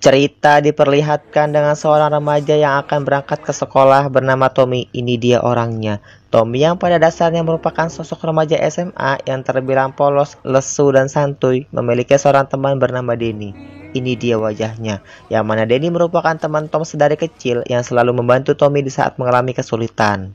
Cerita diperlihatkan dengan seorang remaja yang akan berangkat ke sekolah bernama Tommy. Ini dia orangnya. Tommy yang pada dasarnya merupakan sosok remaja SMA yang terbilang polos, lesu, dan santuy, memiliki seorang teman bernama Denny. Ini dia wajahnya, yang mana Denny merupakan teman Tom sedari kecil yang selalu membantu Tommy di saat mengalami kesulitan.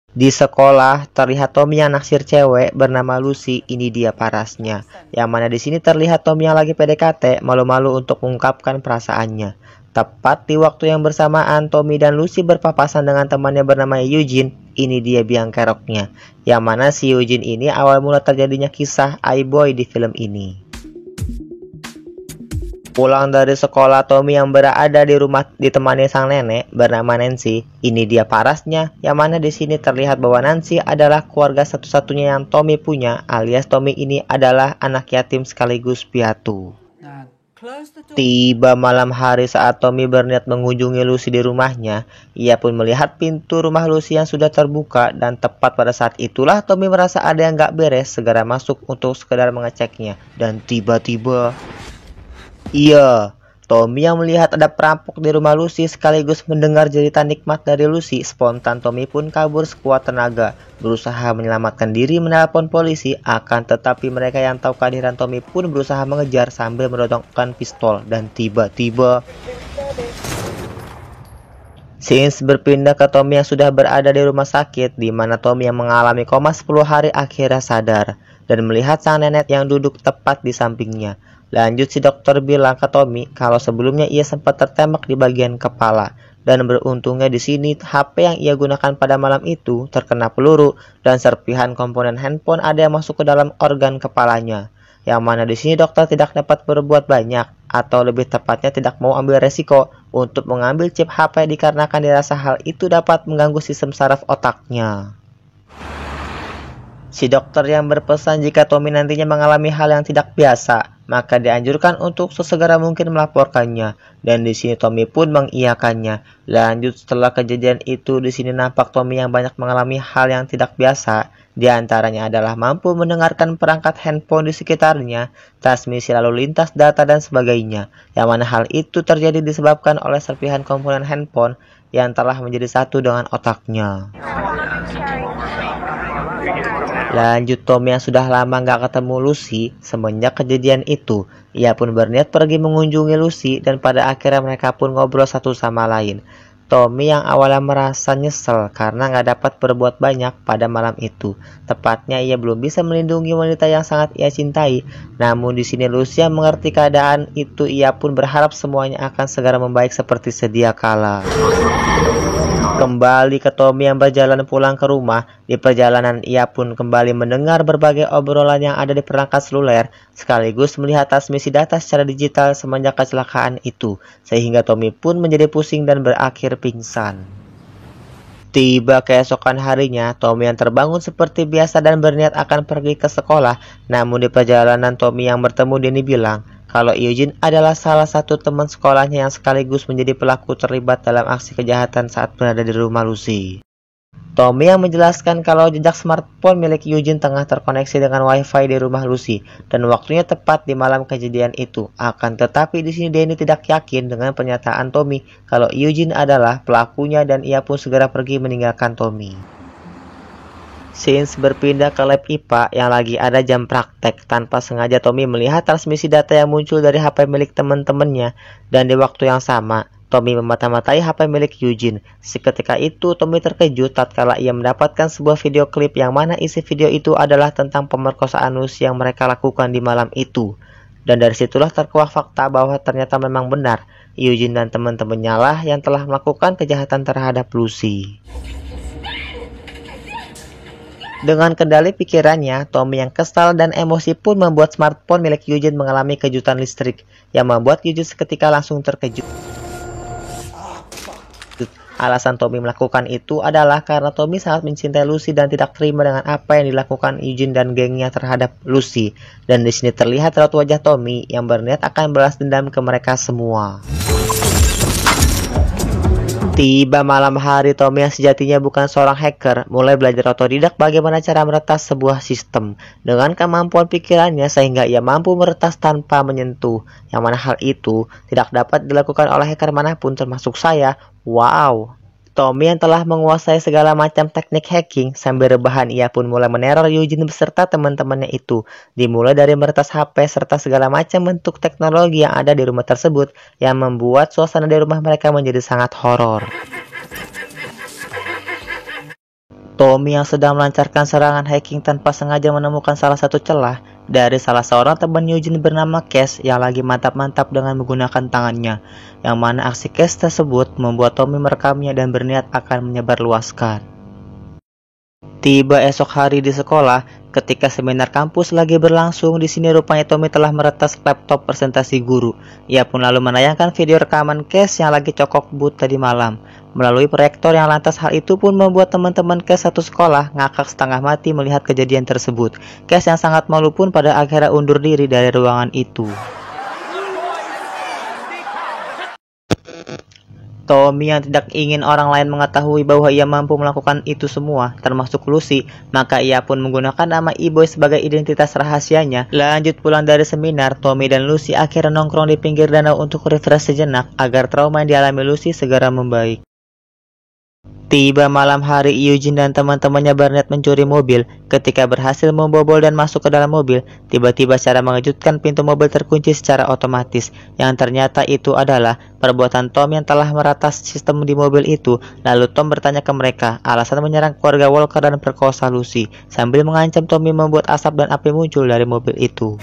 Di sekolah, terlihat Tommy yang naksir cewek bernama Lucy. Ini dia parasnya. Yang mana di sini terlihat Tommy yang lagi PDKT, malu-malu untuk mengungkapkan perasaannya. Tepat di waktu yang bersamaan, Tommy dan Lucy berpapasan dengan temannya bernama Eugene. Ini dia biang keroknya. Yang mana si Eugene ini awal mula terjadinya kisah iBoy di film ini. Pulang dari sekolah, Tommy yang berada di rumah ditemani sang nenek bernama Nancy. Ini dia parasnya, yang mana di sini terlihat bahwa Nancy adalah keluarga satu-satunya yang Tommy punya, alias Tommy ini adalah anak yatim sekaligus piatu. Tiba malam hari saat Tommy berniat mengunjungi Lucy di rumahnya, ia pun melihat pintu rumah Lucy yang sudah terbuka, dan tepat pada saat itulah Tommy merasa ada yang gak beres, segera masuk untuk sekedar mengeceknya, dan tiba-tiba iya, Tommy yang melihat ada perampok di rumah Lucy sekaligus mendengar jeritan nikmat dari Lucy. Spontan Tommy pun kabur sekuat tenaga, berusaha menyelamatkan diri menelpon polisi. Akan tetapi mereka yang tahu kehadiran Tommy pun berusaha mengejar sambil menodongkan pistol. Dan tiba-tiba scenes berpindah ke Tommy yang sudah berada di rumah sakit, di mana Tommy yang mengalami koma 10 hari akhirnya sadar dan melihat sang nenek yang duduk tepat di sampingnya. Lanjut si dokter bilang ke Tommy kalau sebelumnya ia sempat tertembak di bagian kepala, dan beruntungnya di sini HP yang ia gunakan pada malam itu terkena peluru dan serpihan komponen handphone ada yang masuk ke dalam organ kepalanya. Yang mana di sini dokter tidak dapat berbuat banyak, atau lebih tepatnya tidak mau ambil resiko untuk mengambil chip HP dikarenakan dirasa hal itu dapat mengganggu sistem saraf otaknya. Si dokter yang berpesan jika Tommy nantinya mengalami hal yang tidak biasa, maka dianjurkan untuk sesegera mungkin melaporkannya. Dan di sini Tommy pun mengiyakannya. Lanjut setelah kejadian itu, di sini nampak Tommy yang banyak mengalami hal yang tidak biasa. Di antaranya adalah mampu mendengarkan perangkat handphone di sekitarnya, transmisi lalu lintas data dan sebagainya. Yang mana hal itu terjadi disebabkan oleh serpihan komponen handphone yang telah menjadi satu dengan otaknya. Lanjut Tommy yang sudah lama gak ketemu Lucy semenjak kejadian itu. Ia pun berniat pergi mengunjungi Lucy dan pada akhirnya mereka pun ngobrol satu sama lain. Tommy yang awalnya merasa nyesel karena gak dapat berbuat banyak pada malam itu. Tepatnya ia belum bisa melindungi wanita yang sangat ia cintai. Namun di sini Lucy yang mengerti keadaan itu, ia pun berharap semuanya akan segera membaik seperti sedia kala. Kembali ke Tommy yang berjalan pulang ke rumah. Di perjalanan ia pun kembali mendengar berbagai obrolan yang ada di perangkat seluler, sekaligus melihat transmisi data secara digital semenjak kecelakaan itu, sehingga Tommy pun menjadi pusing dan berakhir pingsan. Tiba keesokan harinya, Tommy yang terbangun seperti biasa dan berniat akan pergi ke sekolah. Namun di perjalanan Tommy yang bertemu Denny bilang kalau Eugene adalah salah satu teman sekolahnya yang sekaligus menjadi pelaku terlibat dalam aksi kejahatan saat berada di rumah Lucy. Tommy yang menjelaskan kalau jejak smartphone milik Eugene tengah terkoneksi dengan wifi di rumah Lucy dan waktunya tepat di malam kejadian itu. Akan tetapi di sini Denny tidak yakin dengan pernyataan Tommy kalau Eugene adalah pelakunya dan ia pun segera pergi meninggalkan Tommy. Scenes berpindah ke lab IPA yang lagi ada jam praktek. Tanpa sengaja Tommy melihat transmisi data yang muncul dari HP milik teman-temannya, dan di waktu yang sama Tommy memata-matai HP milik Eugene. Seketika itu Tommy terkejut tatkala ia mendapatkan sebuah video klip yang mana isi video itu adalah tentang pemerkosaan Lucy yang mereka lakukan di malam itu. Dan dari situlah terkuak fakta bahwa ternyata memang benar Eugene dan teman-temannya lah yang telah melakukan kejahatan terhadap Lucy. Dengan kendali pikirannya, Tommy yang kesal dan emosi pun membuat smartphone milik Eugene mengalami kejutan listrik yang membuat Eugene seketika langsung terkejut. Alasan Tommy melakukan itu adalah karena Tommy sangat mencintai Lucy dan tidak terima dengan apa yang dilakukan Eugene dan gengnya terhadap Lucy. Dan di sini terlihat raut wajah Tommy yang berniat akan balas dendam ke mereka semua. Tiba malam hari, Tommy yang sejatinya bukan seorang hacker mulai belajar otodidak bagaimana cara meretas sebuah sistem dengan kemampuan pikirannya sehingga ia mampu meretas tanpa menyentuh, yang mana hal itu tidak dapat dilakukan oleh hacker manapun termasuk saya. Wow. Tommy yang telah menguasai segala macam teknik hacking, sambil rebahan ia pun mulai meneror Eugene beserta teman-temannya itu. Dimulai dari meretas HP serta segala macam bentuk teknologi yang ada di rumah tersebut, yang membuat suasana di rumah mereka menjadi sangat horor. Tommy yang sedang melancarkan serangan hacking tanpa sengaja menemukan salah satu celah dari salah seorang teman Eugene bernama Cash yang lagi mantap-mantap dengan menggunakan tangannya, yang mana aksi Cash tersebut membuat Tommy merekamnya dan berniat akan menyebarluaskan. Tiba esok hari di sekolah, ketika seminar kampus lagi berlangsung, di sini rupanya Tommy telah meretas laptop presentasi guru. Ia pun lalu menayangkan video rekaman Cash yang lagi cokok but tadi malam melalui proyektor, yang lantas hal itu pun membuat teman-teman Cash satu sekolah ngakak setengah mati melihat kejadian tersebut. Cash yang sangat malu pun pada akhirnya undur diri dari ruangan itu. Tommy yang tidak ingin orang lain mengetahui bahwa ia mampu melakukan itu semua, termasuk Lucy, maka ia pun menggunakan nama E-Boy sebagai identitas rahasianya. Lanjut pulang dari seminar, Tommy dan Lucy akhirnya nongkrong di pinggir danau untuk refresh sejenak agar trauma yang dialami Lucy segera membaik. Tiba malam hari, Eugene dan teman-temannya berniat mencuri mobil. Ketika berhasil membobol dan masuk ke dalam mobil, tiba-tiba secara mengejutkan pintu mobil terkunci secara otomatis. Yang ternyata itu adalah perbuatan Tom yang telah meratas sistem di mobil itu. Lalu Tom bertanya ke mereka alasan menyerang keluarga Walker dan perkosa Lucy, sambil mengancam Tommy membuat asap dan api muncul dari mobil itu.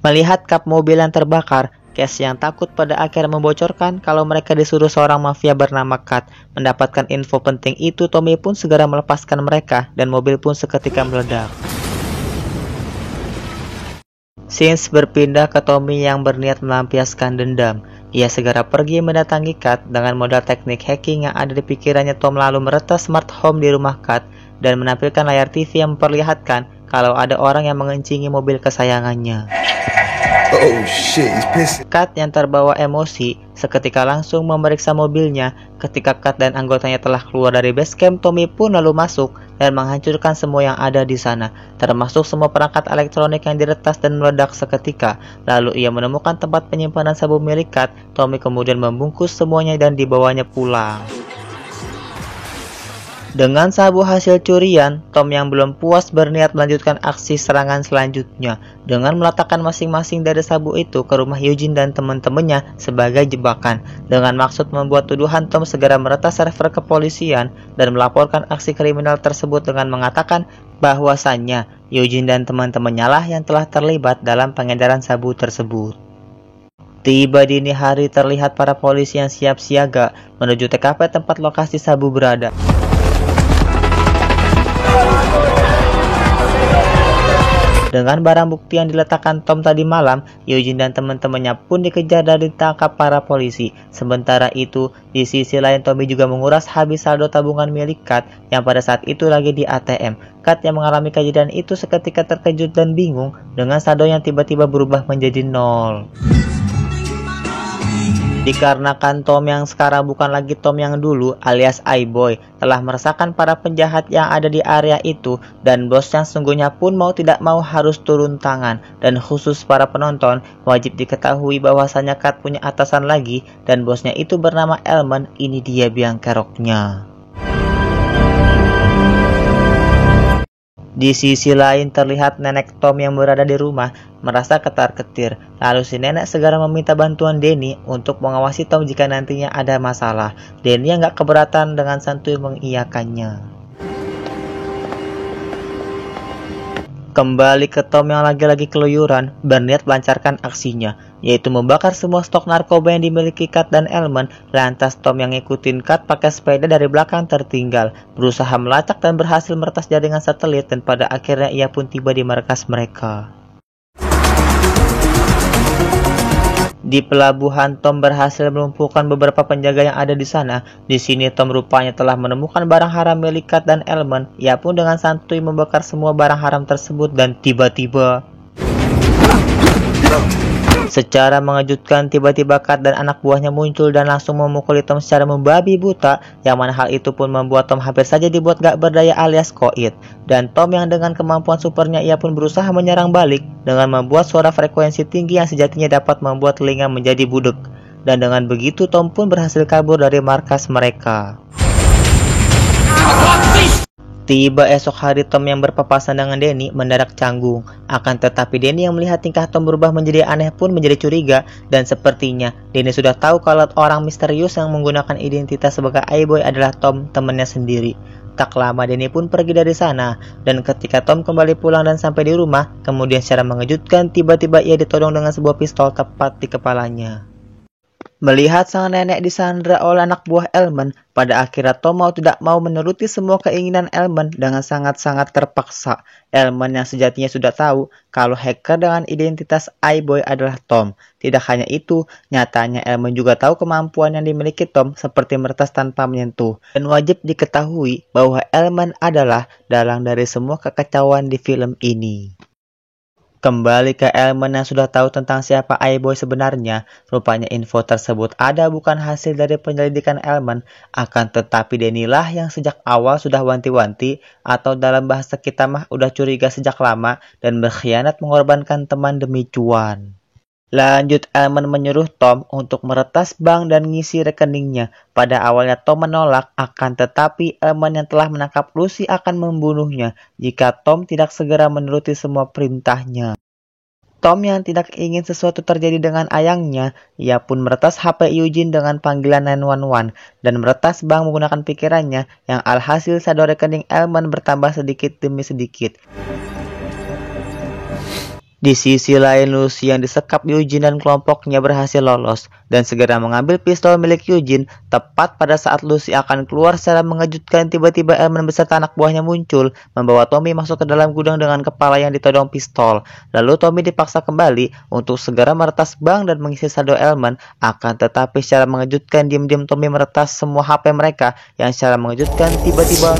Melihat kap mobil yang terbakar, Cash yang takut pada akhirnya membocorkan kalau mereka disuruh seorang mafia bernama Kat. Mendapatkan info penting itu, Tommy pun segera melepaskan mereka dan mobil pun seketika meledak. Scenes berpindah ke Tommy yang berniat melampiaskan dendam. Ia segera pergi mendatangi Kat dengan modal teknik hacking yang ada di pikirannya. Tom lalu meretas smart home di rumah Kat dan menampilkan layar TV yang memperlihatkan kalau ada orang yang mengencingi mobil kesayangannya. Oh shit, he's pissing. Kat yang terbawa emosi seketika langsung memeriksa mobilnya. Ketika Kat dan anggotanya telah keluar dari base camp, Tommy pun lalu masuk dan menghancurkan semua yang ada di sana, termasuk semua perangkat elektronik yang diretas dan meledak seketika. Lalu ia menemukan tempat penyimpanan sabu milik Kat. Tommy kemudian membungkus semuanya dan dibawanya pulang. Dengan sabu hasil curian, Tom yang belum puas berniat melanjutkan aksi serangan selanjutnya dengan meletakkan masing-masing dari sabu itu ke rumah Eugene dan teman-temannya sebagai jebakan. Dengan maksud membuat tuduhan, Tom segera meretas server kepolisian dan melaporkan aksi kriminal tersebut dengan mengatakan bahwasannya Eugene dan teman-temannya lah yang telah terlibat dalam pengedaran sabu tersebut. Tiba dini hari, terlihat para polisi yang siap siaga menuju TKP tempat lokasi sabu berada. Dengan barang bukti yang diletakkan Tom tadi malam, Eugene dan teman-temannya pun dikejar dan ditangkap para polisi. Sementara itu, di sisi lain Tommy juga menguras habis saldo tabungan milik Kat yang pada saat itu lagi di ATM. Kat yang mengalami kejadian itu seketika terkejut dan bingung dengan saldo yang tiba-tiba berubah menjadi 0. Dikarenakan Tom yang sekarang bukan lagi Tom yang dulu alias E-Boy telah meresahkan para penjahat yang ada di area itu, dan bos yang sungguhnya pun mau tidak mau harus turun tangan. Dan khusus para penonton, wajib diketahui bahwasannya Kat punya atasan lagi dan bosnya itu bernama Elman. Ini dia biang keroknya. Di sisi lain terlihat nenek Tom yang berada di rumah merasa ketar-ketir. Lalu si nenek segera meminta bantuan Denny untuk mengawasi Tom jika nantinya ada masalah. Denny yang gak keberatan dengan santuy mengiyakannya. Kembali ke Tom yang lagi-lagi keluyuran, berniat melancarkan aksinya, yaitu membakar semua stok narkoba yang dimiliki Kat dan Elman. Lantas Tom yang ngikutin Kat pakai sepeda dari belakang tertinggal, berusaha melacak dan berhasil meretas jaringan satelit, dan pada akhirnya ia pun tiba di markas mereka. Di pelabuhan, Tom berhasil melumpuhkan beberapa penjaga yang ada di sana. Di sini Tom rupanya telah menemukan barang haram milik Kat dan Elman. Ia pun dengan santuy membakar semua barang haram tersebut dan tiba-tiba Secara mengejutkan, tiba-tiba Kat dan anak buahnya muncul dan langsung memukuli Tom secara membabi buta, yang mana hal itu pun membuat Tom hampir saja dibuat gak berdaya alias koit. Dan Tom yang dengan kemampuan supernya ia pun berusaha menyerang balik dengan membuat suara frekuensi tinggi yang sejatinya dapat membuat telinga menjadi budek. Dan dengan begitu Tom pun berhasil kabur dari markas mereka. Tiba esok hari, Tom yang berpapasan dengan Danny mendadak canggung. Akan tetapi Danny yang melihat tingkah Tom berubah menjadi aneh pun menjadi curiga. Dan sepertinya Danny sudah tahu kalau orang misterius yang menggunakan identitas sebagai iBoy adalah Tom, temannya sendiri. Tak lama Danny pun pergi dari sana. Dan ketika Tom kembali pulang dan sampai di rumah, kemudian secara mengejutkan tiba-tiba ia ditodong dengan sebuah pistol tepat di kepalanya. Melihat sang nenek disandra oleh anak buah Element, pada akhirnya Tom mau tidak mau menuruti semua keinginan Element dengan sangat-sangat terpaksa. Element yang sejatinya sudah tahu kalau hacker dengan identitas iBoy adalah Tom. Tidak hanya itu, nyatanya Element juga tahu kemampuan yang dimiliki Tom seperti meretas tanpa menyentuh. Dan wajib diketahui bahwa Element adalah dalang dari semua kekacauan di film ini. Kembali ke Element yang sudah tahu tentang siapa iBoy sebenarnya, rupanya info tersebut ada bukan hasil dari penyelidikan Element, akan tetapi Danny lah yang sejak awal sudah wanti-wanti, atau dalam bahasa kita mah udah curiga sejak lama dan berkhianat mengorbankan teman demi cuan. Lanjut, Element menyuruh Tom untuk meretas bank dan ngisi rekeningnya. Pada awalnya Tom menolak, akan tetapi Element yang telah menangkap Lucy akan membunuhnya jika Tom tidak segera menuruti semua perintahnya. Tom yang tidak ingin sesuatu terjadi dengan ayangnya, ia pun meretas HP Eugene dengan panggilan 911 dan meretas bank menggunakan pikirannya, yang alhasil saldo rekening Element bertambah sedikit demi sedikit. Di sisi lain, Lucy yang disekap Eugene dan kelompoknya berhasil lolos dan segera mengambil pistol milik Eugene. Tepat pada saat Lucy akan keluar secara mengejutkan, tiba-tiba Element beserta anak buahnya muncul, membawa Tommy masuk ke dalam gudang dengan kepala yang ditodong pistol. Lalu Tommy dipaksa kembali untuk segera meretas bank dan mengisi saldo Element. Akan tetapi secara mengejutkan, diam-diam Tommy meretas semua HP mereka, yang secara mengejutkan tiba-tiba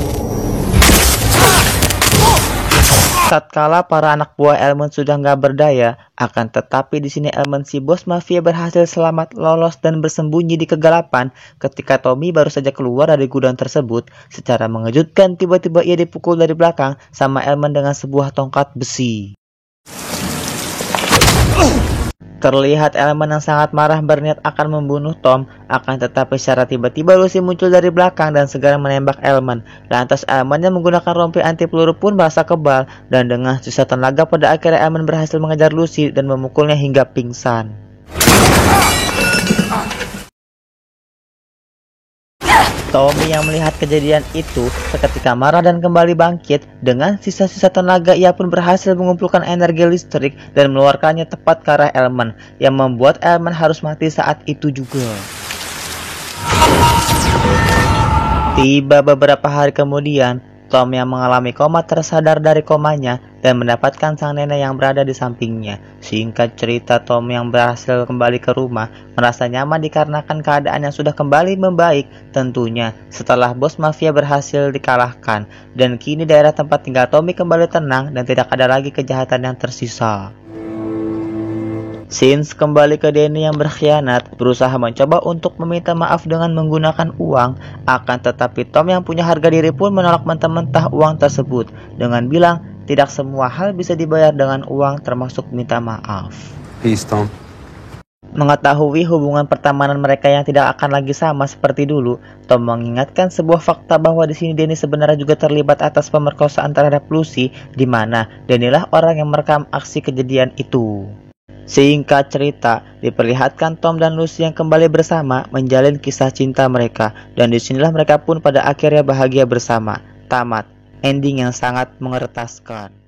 tatkala para anak buah Element sudah nggak berdaya, akan tetapi di sini Element si bos mafia berhasil selamat lolos dan bersembunyi di kegelapan. Ketika Tommy baru saja keluar dari gudang tersebut, secara mengejutkan tiba-tiba ia dipukul dari belakang sama Element dengan sebuah tongkat besi. Terlihat Element yang sangat marah berniat akan membunuh Tom, akan tetapi secara tiba-tiba Lucy muncul dari belakang dan segera menembak Element. Lantas Element yang menggunakan rompi anti peluru pun merasa kebal, dan dengan susah tenaga pada akhirnya Element berhasil mengejar Lucy dan memukulnya hingga pingsan. Tommy yang melihat kejadian itu seketika marah dan kembali bangkit. Dengan sisa-sisa tenaga ia pun berhasil mengumpulkan energi listrik dan mengeluarkannya tepat ke arah Element, yang membuat Element harus mati saat itu juga. Tiba beberapa hari kemudian, Tom yang mengalami koma tersadar dari komanya dan mendapatkan sang nenek yang berada di sampingnya. Singkat cerita, Tom yang berhasil kembali ke rumah merasa nyaman dikarenakan keadaan yang sudah kembali membaik, tentunya setelah bos mafia berhasil dikalahkan, dan kini daerah tempat tinggal Tommy kembali tenang dan tidak ada lagi kejahatan yang tersisa. Since kembali ke Danny yang berkhianat, berusaha mencoba untuk meminta maaf dengan menggunakan uang, akan tetapi Tom yang punya harga diri pun menolak mentah-mentah uang tersebut dengan bilang tidak semua hal bisa dibayar dengan uang, termasuk minta maaf. Peace, Tom. Mengetahui hubungan pertemanan mereka yang tidak akan lagi sama seperti dulu, Tom mengingatkan sebuah fakta bahwa di sini Danny sebenarnya juga terlibat atas pemerkosaan terhadap Lucy, di mana Danny lah orang yang merekam aksi kejadian itu. Singkat cerita, diperlihatkan Tom dan Lucy yang kembali bersama menjalin kisah cinta mereka, dan disinilah mereka pun pada akhirnya bahagia bersama. Tamat. Ending yang sangat mengeretaskan.